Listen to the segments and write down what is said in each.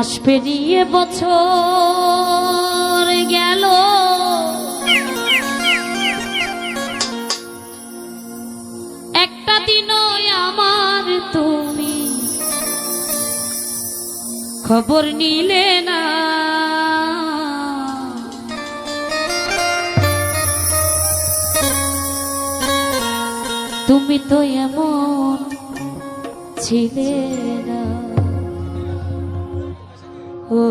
মাস পেরিয়ে বছর গেল, একটা দিনও আমার তুমি খবর নিলে না। তুমি তো এমন ছিলে না। ও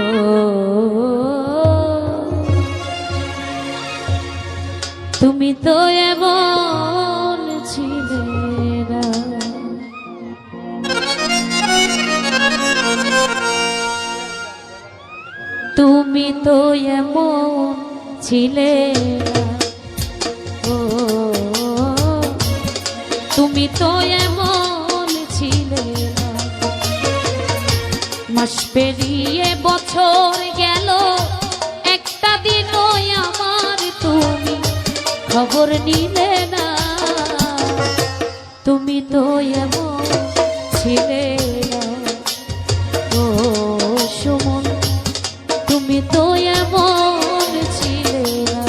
তুমি তো এমন ছিলে না। তুমি তো এমন ছিলে না। ও তুমি তো এমন ছিলে না। মাস পেরিয়ে বছর গেল, একটা দিনও আমার তুমি খবর নিলে না। তুমি তো এমন ছিলে না। ও সুমন তুমি তো এমন ছিলে না।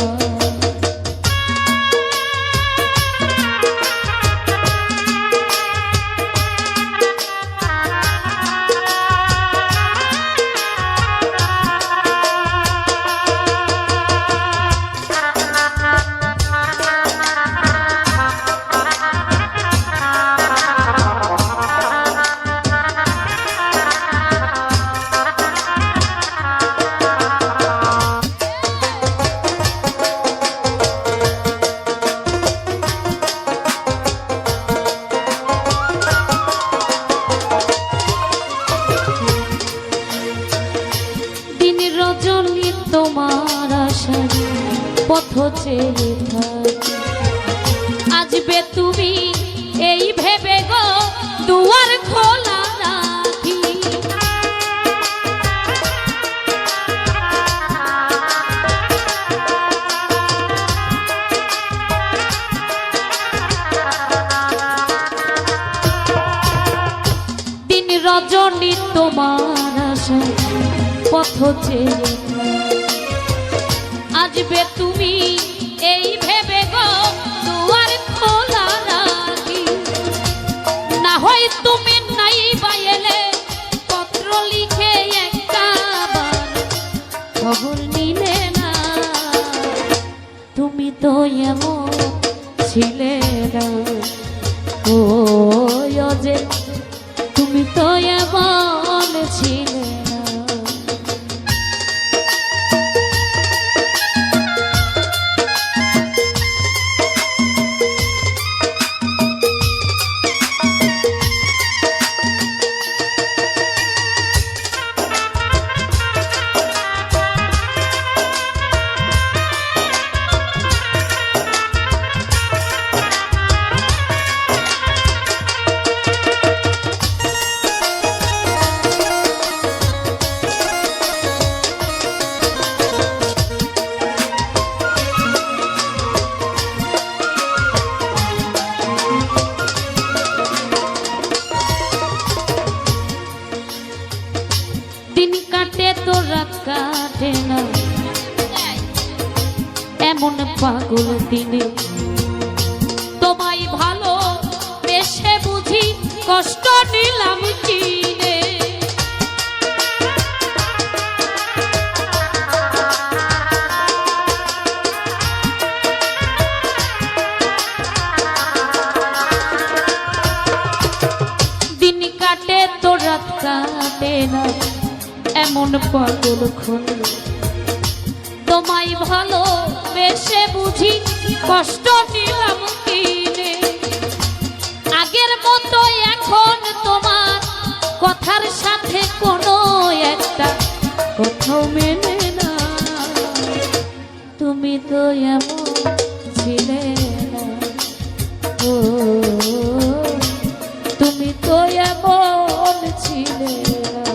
তোমার আশায় পথ চেয়ে থাকি, আসবে তুমি এই ভেবে গো দুয়ার খোলা রাখি। দিন রজনী তোমার আশায় পথ চেয়ে আসবে তুমি এই ভেবে গো দুয়ার খোলা রাখি। না হয় তুমি নাই বাইলে পত্র লিখে একবার খবর নিলে না। তুমি তো এমন ছিলে না। ও যে তুমি তো এমন ছিলে না। দিন কাটে তো রাত কাটে না, এমন পাগল দিনে তোমায় ভালো বেশে বুঝি কষ্ট নিলাম চিনে। দিন কাটে তো রাত কাটে না, এমন পাগল খোলে তোমায় ভালো বেশে বুঝি কষ্ট নিলাম কিনে। আগের মতো এখন তোমার কথার সাথে কোনো একটা কোথাও মেলে না। তুমি তো এমন ছিলে না। ও তুমি তো এমন ছিলে না।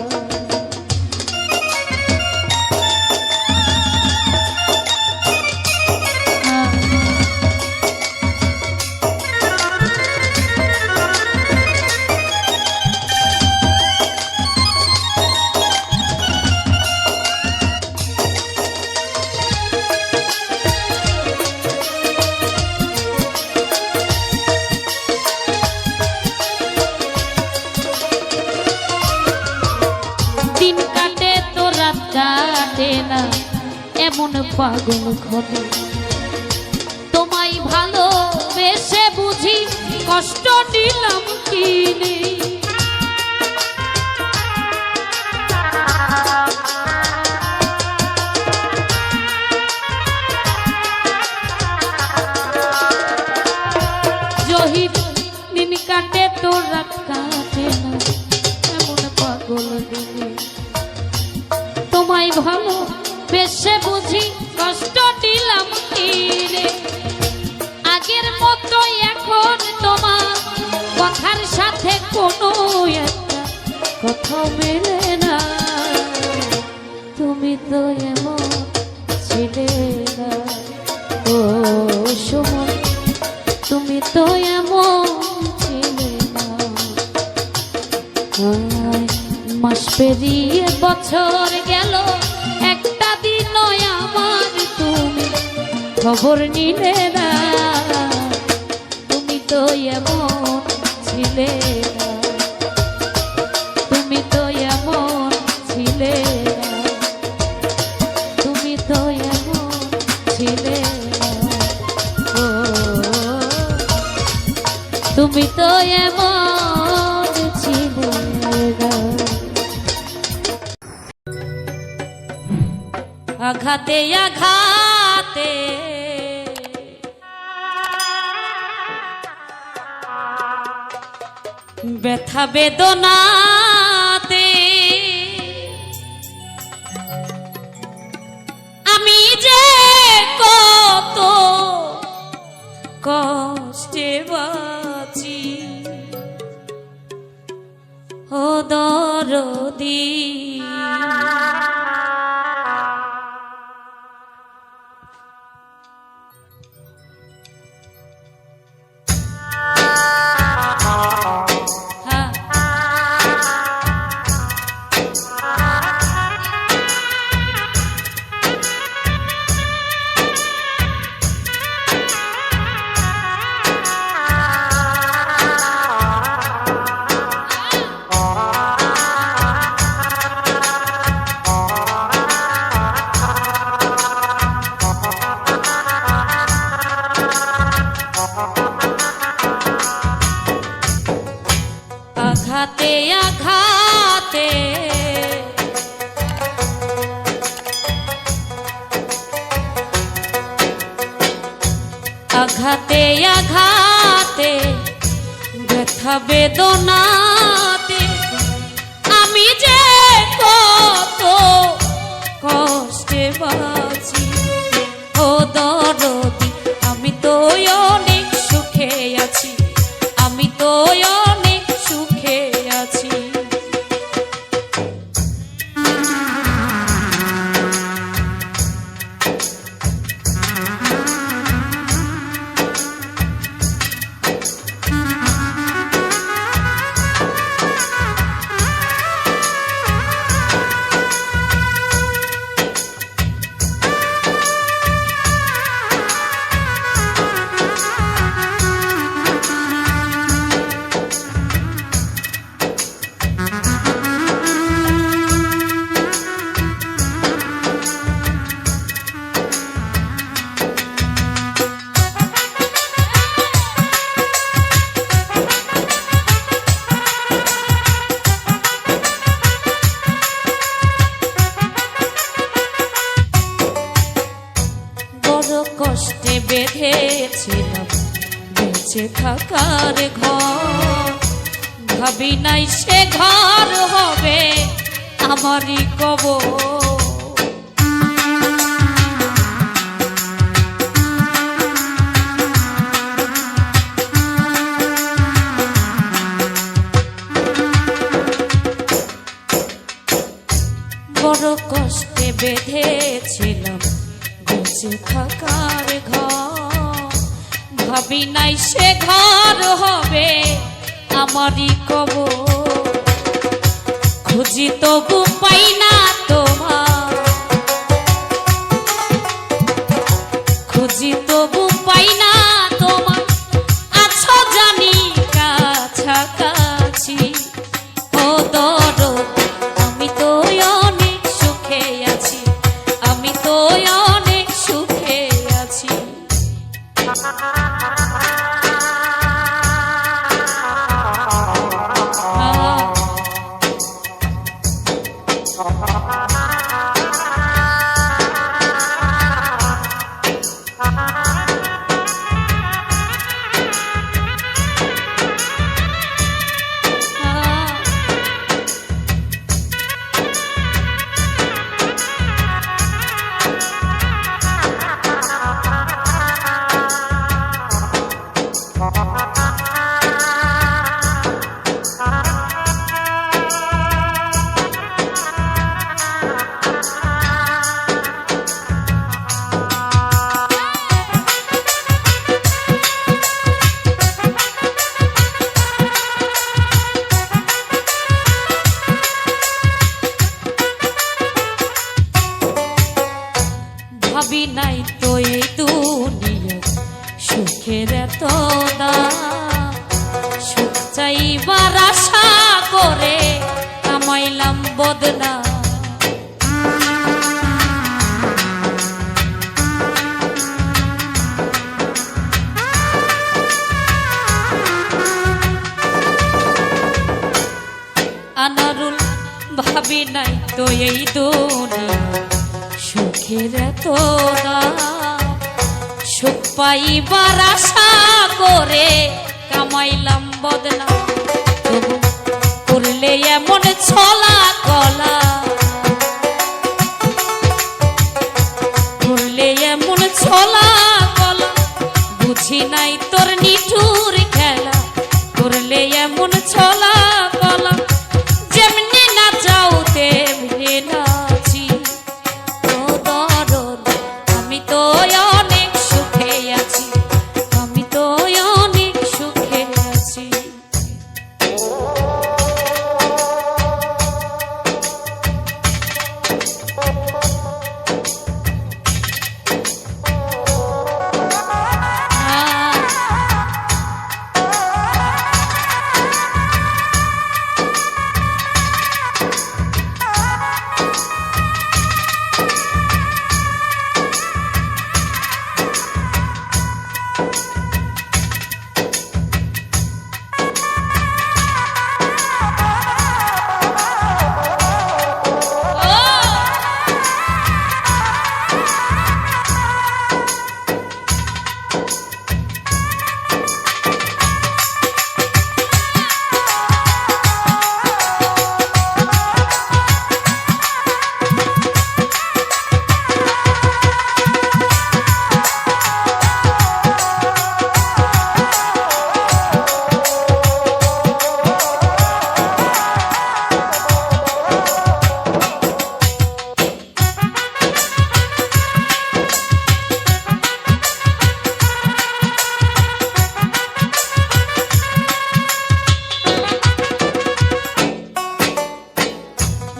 কাটে না এমন পাগল ঘটে। তোমায় ভালোবেসে বুঝি কষ্ট দিলাম কি নেই। জহির দিন কাটে তোর রাত কাটে না এমন পাগল দিনে। তোমায় ভালো বেশে বুঝি কষ্ট দিলাম কি রে। আগের মতো এখন তোমার কথার সাথে কোনো একটা কথা মেলে না। তুমি তো এমন ছিলে না ও সময়, তুমি তো এমন ছিলে না। মাস পেরিয়ে বছর গেল একটা দিন আমার তুমি খবর নিলে না। তুমি তো এমন ছিলে না, তুমি তো এমন ছিলে না, তুমি তো এমন ছিলে না ও, তুমি তো এমন ছিলে না। আঘাতে আঘাতে ব্যথা বেদনাতে আমি যে কত কষ্টে বাঁচি ও দরদি। আঘাতে আঘাতে আঘাতে আঘাতে ব্যথা বেদনাতে আমি যে কত কষ্টে বাঁচি ও দরদি। আমি তো অনেক সুখে আছি, আমি তো অনেক সুখে আছি। কষ্টে বেঁধেছিলাম বেঁচে থাকার ঘর, ভাবি নাই সে ঘর হবে আমারই কবর। বড় কষ্টে বেঁধেছিলাম বেঁচে থাকার ঘর, ভাবি নাই সে ঘর হবে আমারই কবর। খুঁজি তবু পাই না তোমার, খুঁজি তবু পাই না তোমার, আছো জানি কাছাকাছি ও দরদ। আমি তো অনেক সুখে আছি, বাঁচাইবার আশা করে কামাইলাম বদনাম। আনারুল ভাবি নাই তো এই দুনিয়া সুখের এত দাম, সুখ পাইবার আশা করে কামাইলাম বদনাম। তবু করলে এমন ছলা কলা, করলে এমন ছলা কলা, বুঝি নাই তোর নিঠুর খেলা। করলে এমন ছলা কলা, যেমনি না যাও তেমনি নাচি। ও দরদ আমি তো অনেক সুখে আছি, আমি তো অনেক সুখে আছি।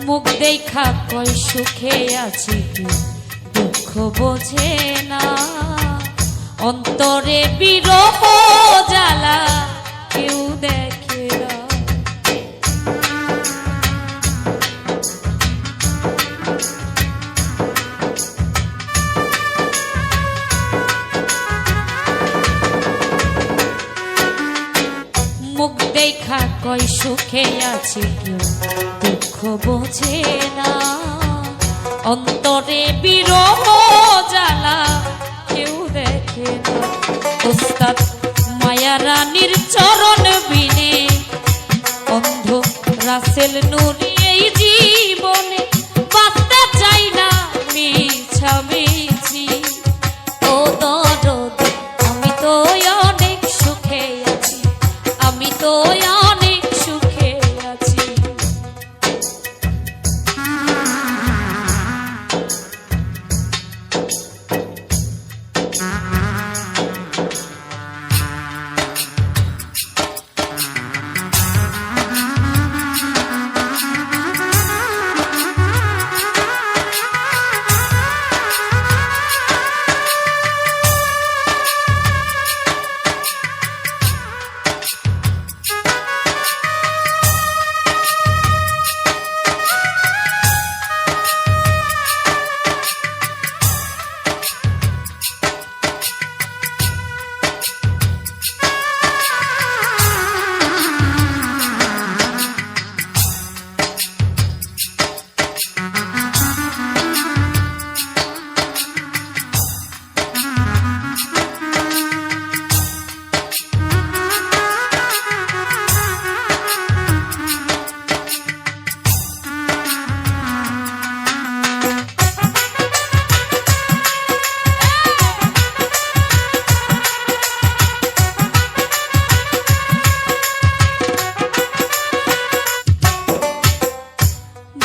মুখ দেখা কই সুখে আছি, দুঃখ বোঝে না। অন্তরে বিরহ জ্বালা কেউ দেখে না। মুখ দেখা কই সুখে আছি, কেউ দুঃখ বোঝে না। অন্তরে বিরহ জ্বালা কেউ দেখে না। ওস্তাদ মায়া রানীর চরণ বিনে, অন্ধ রাসেল নুরি এই জীবনে বাঁচতে চাই না মিছামিছি। ও দরদ আমি তো অনেক সুখে আছি, আমি তো অনেক সুখে আছি।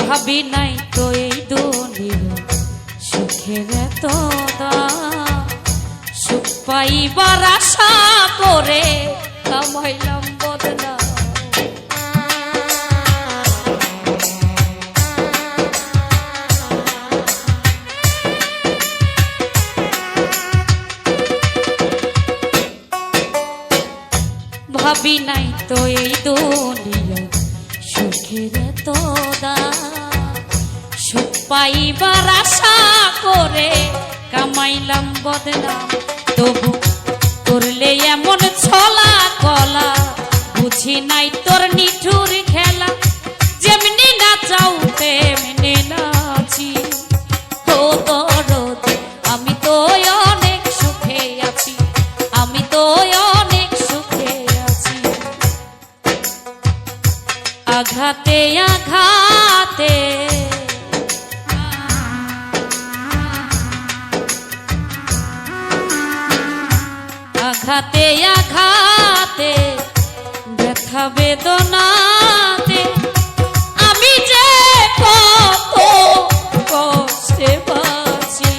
ভাবি নাই তো এই দুনিয়া সুখের এত দাম, সুখ পাইবার আশা করে কামাইলাম বদনাম। ভাবি নাই তো এই দুনিয়া সুখের তো সুখ পাইবার আশা করে কামাইলাম বদনাম তবু করলে এমন ছলা কলা বুঝি নাই তোর নিঠুর খেলা যেমনি না চাও তেমনি নাচি ও দরদ আমি তো অনেক সুখে আছি আমি তো অনেক সুখে আছি আঘাতে আঘাতে আঘাতে আঘাতে ব্যথা বেদনাতে আমি যে কত কষ্টে বাঁচি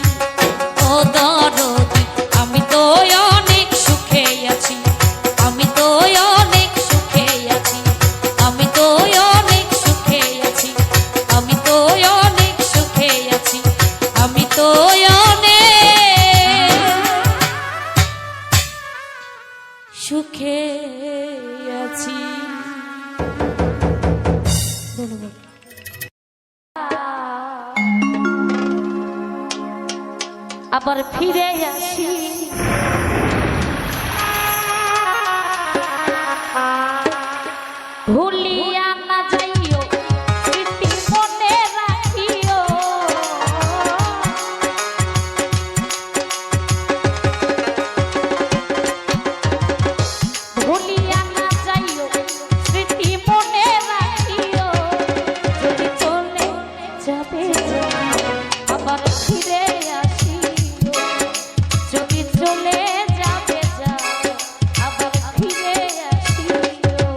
ও দরদি আমি তো অনেক সুখে আছি আমি তো অনেক সুখে আছি আমি তো অনেক সুখে আছি আমি তো অনেক সুখে আছি আমি তো সুখে আছি। আবার ফিরে আসি ভুলিয়া না যাইও স্মৃতি মনে রাখিও ভুলিয়া না যাইও স্মৃতি মনে রাখিও যদি চলে যাবে আবার ফিরে আসিও যদি চলে যাবে আবার ফিরে আসিও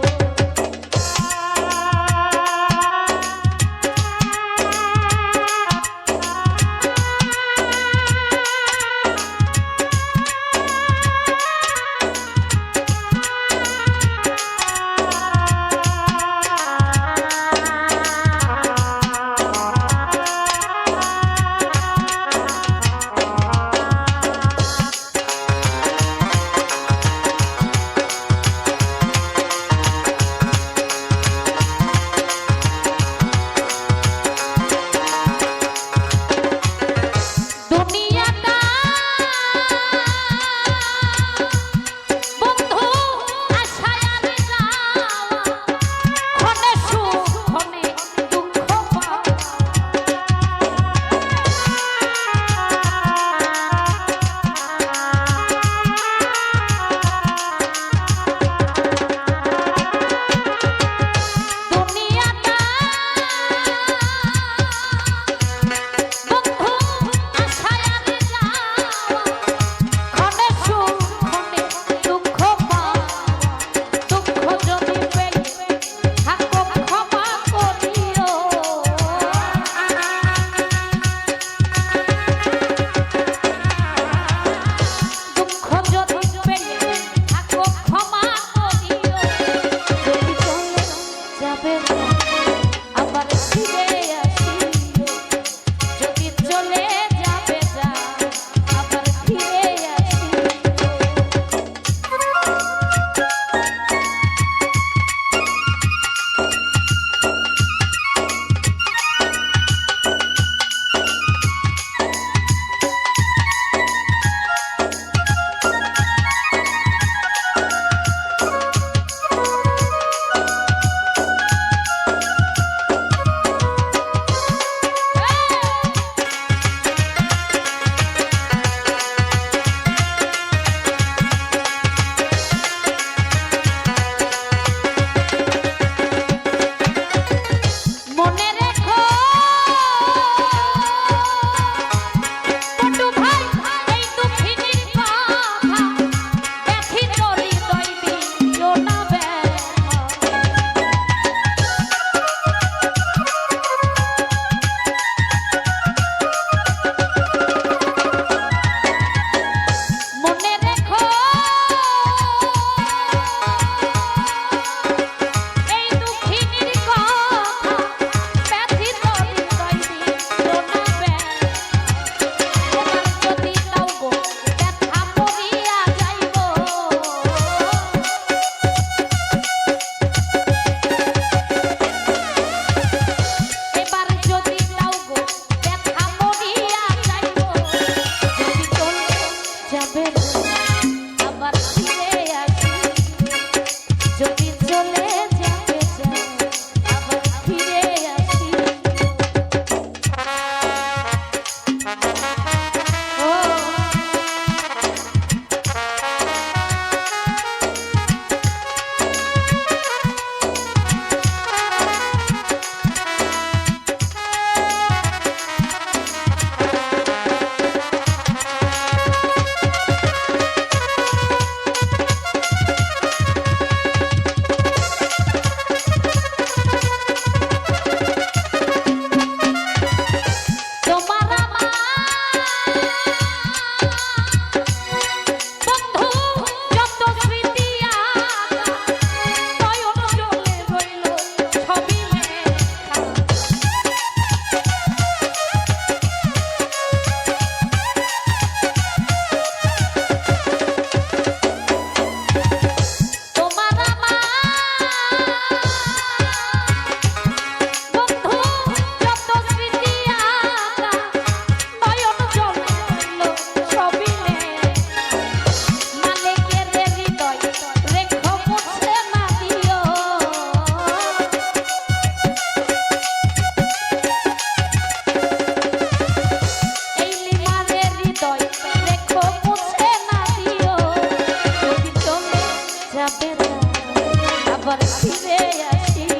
আবার ফিরে আসিও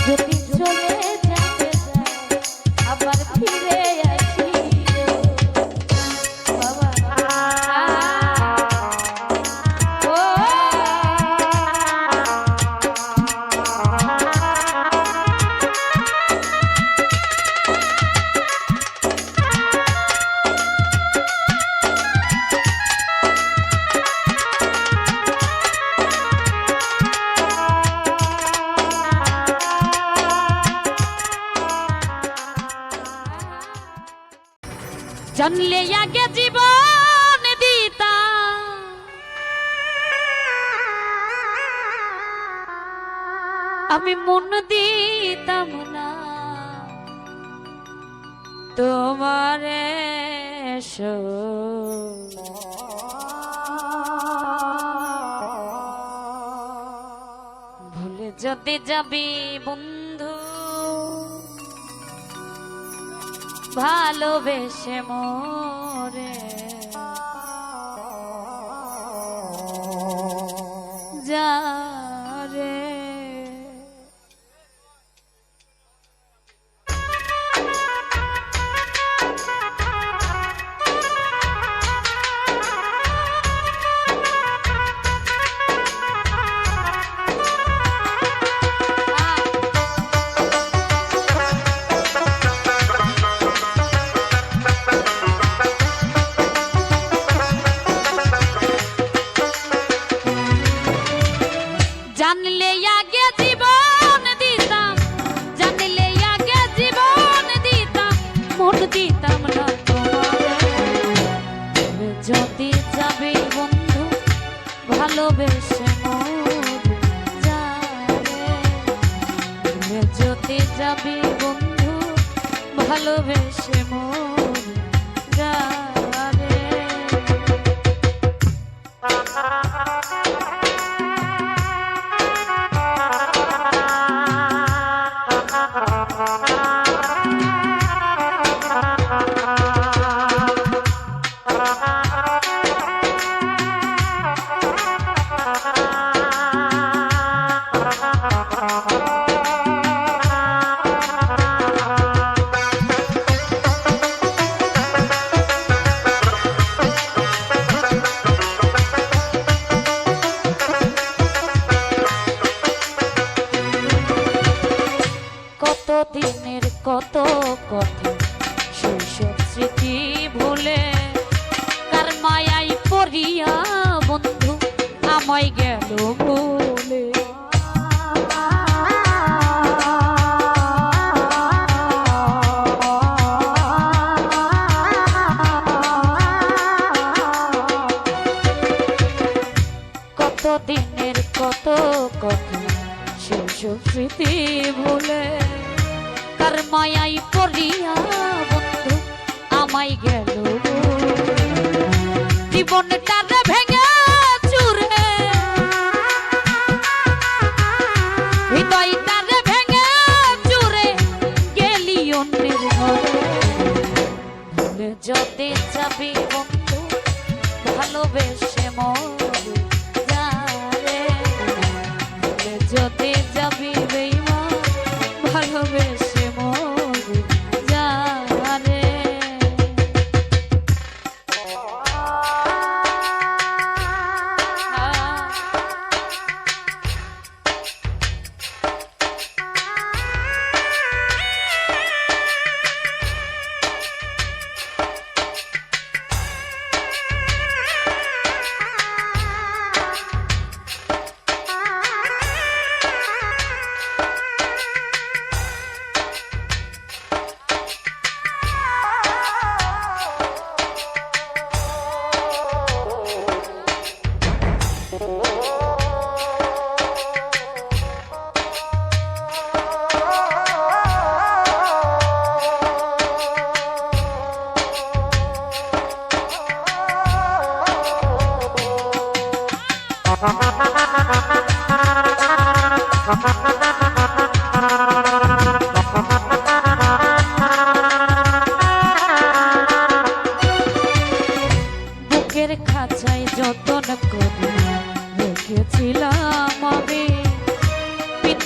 যদি চলে যেতে চাও আবার ফিরে আসিও বাবা ও জানলে আগে জীবন দিতাম আমি মন দিতাম না তোমারে ভুলে যদি যাবি বন্ধু ভালোবেসে মোরে যা রে জানলে আগে জীবন দিতাম জানলে আগে জীবন দিতাম মন দিতাম না তোমারে যদি যাবে বন্ধু ভালোবেসে মোরে যা রে যদি যাবে বন্ধু ভালোবেসে মোরে যা রে দিনের কত কথা শৈশব স্মৃতি ভুলে কার মায়াই পড়িয়া বন্ধু আমায় গেল ভুলে কত দিনের কত কথা শৈশব স্মৃতি ভুলে কার মায়াই পড়িয়া বন্ধু আমায় গেল জীবনটারে ভেঙে চুরে হৃদয়টারে ভেঙে চুরে গেলি অন্যের ঘরে ভুলে যদি যাবি বন্ধু ভালোবেসে মোরে যা রে ভুলে যদি যাবি বেঈমান ভালোবেসে মোরে যা রে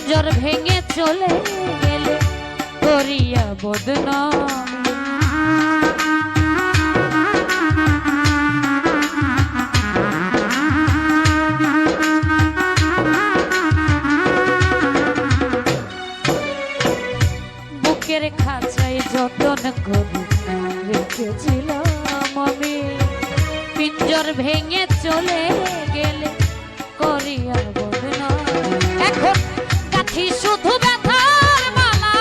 পিঞ্জর ভেঙে চলে গেলে করিয়া বদনাম। বুকের খাঁচায় যতন করে রেখেছিলাম আমি, পিঞ্জর ভেঙে চলে গেলে করিয়া বদনাম। এখন কাঠি শুধু ব্যথার মালা,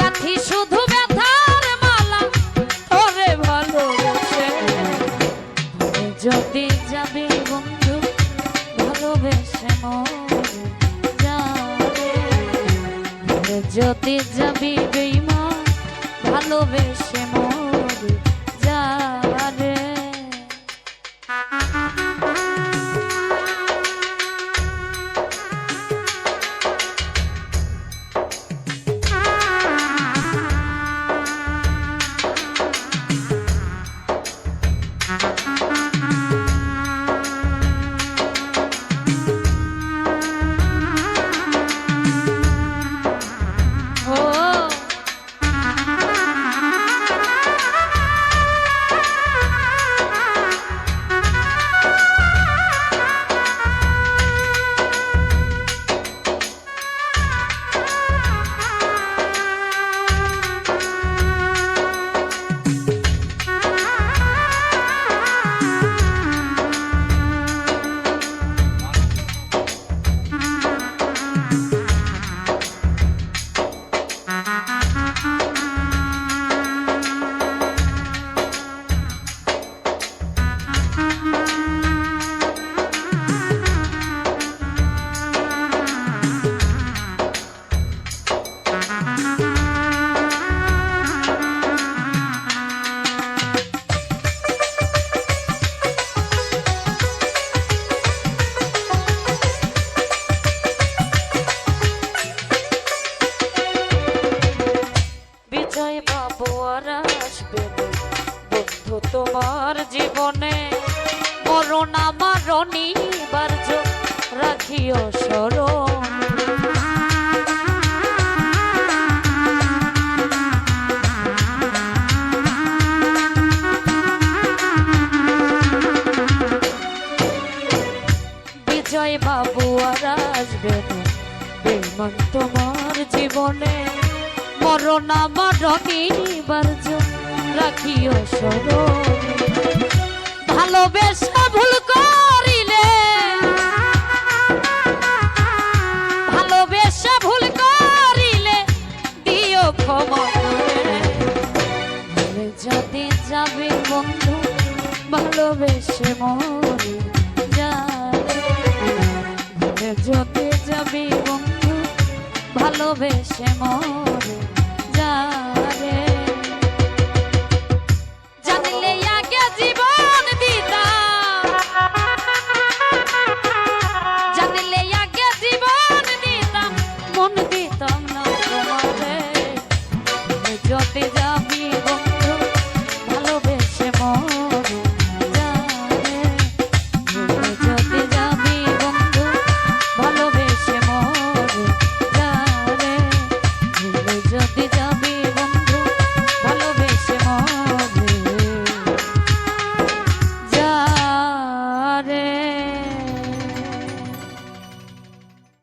কাঠি শুধু ব্যথার মালা, ওরে ভালোবেসে যদি যাবে বন্ধু ভালোবেসে মরে যাবে, যদি যাবি বেঈমান ভালোবেসে মরে যাবে। তোমার জীবনে মরণ আমার অনিবার্য, রাখিও স্মরণ। বিজয় বাবু আর আসবে না বেঈমান তোমার জীবনে, মরণ আমার অনিবার্য, রাখিও স্মরণ। ভালোবেসে ভুল করিলে, ভালোবেসে ভুল করিলে দিও ক্ষমা করে। যদি যাবে বন্ধু ভালোবেসে মরে যাবে, যদি যাবে বন্ধু ভালোবেসে মরে